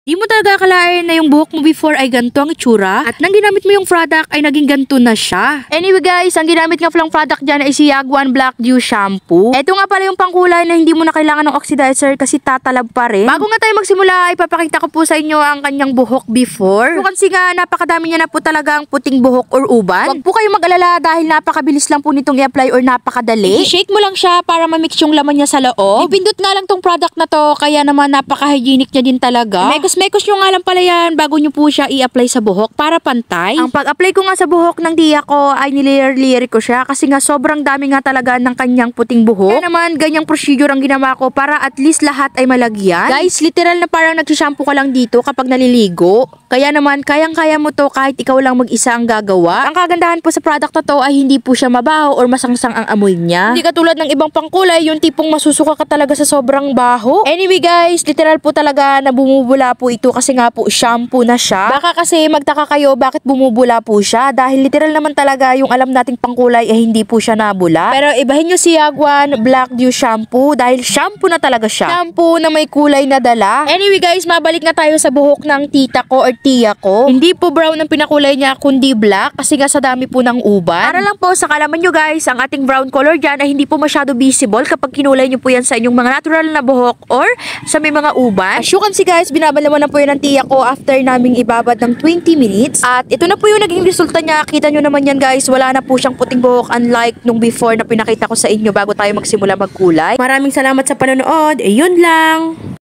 Di mo talaga akalain na yung buhok mo before ay ganito ang itsura at nang ginamit mo yung product ay naging ganito na siya. Anyway guys, ang ginamit nga palang product dyan ay si Yaguan Black Dew Shampoo. Ito nga pala yung pangkulay na hindi mo na kailangan ng oxidizer kasi tatalab pa rin. Bago nga tayo magsimula, ipapakita ko po sa inyo ang kanyang buhok before. So kasi nga napakadami niya na po talaga ang puting buhok or uban. Huwag po kayong mag-alala dahil napakabilis lang po nitong i-apply or napakadali. I-shake mo lang siya para ma-mix yung laman niya sa loob. Ipindot nga lang tong product na to kaya naman napaka-hygienic niya din talaga. Mekos nyo nga lang pala yan bago nyo po siya i-apply sa buhok para pantay. Ang pag-apply ko nga sa buhok ng tiya ko ay nilayer ko siya kasi nga sobrang dami nga talaga ng kanyang puting buhok. Kaya naman ganyang procedure ang ginawa ko para at least lahat ay malagyan. Guys, literal na parang nagsishampoo ka lang dito kapag naliligo. Kaya naman kayang-kaya mo to kahit ikaw lang mag-isa ang gagawa. Ang kagandahan po sa product na to ay hindi po siya mabaho or masangsang ang amoy niya. Hindi katulad ng ibang pangkulay, yung tipong masusuka ka talaga sa sobrang baho. Anyway guys, literal po talaga na bumubula po ito kasi nga po shampoo na siya. Baka kasi magtaka kayo bakit bumubula po siya dahil literal naman talaga yung alam nating pangkulay ay hindi po siya nabula. Pero ibahin nyo si Yaguan Black Dew Shampoo dahil shampoo na talaga siya. Shampoo na may kulay na dala. Anyway guys, mabalik na tayo sa buhok ng tita ko or tiya ko. Hindi po brown ang pinakulay niya kundi black kasi nga sa dami po ng uban. Para lang po sa kalaman nyo guys, ang ating brown color dyan ay hindi po masyado visible kapag kinulay nyo po yan sa inyong mga natural na buhok or sa may mga uban. As you can see guys, binabalaman na po yun ng tiya ko after naming ibabad ng 20 minutes. At ito na po yung naging resulta niya. Kita nyo naman yan guys, wala na po siyang puting buhok unlike nung before na pinakita ko sa inyo bago tayo magsimula magkulay. Maraming salamat sa panonood. Yun lang.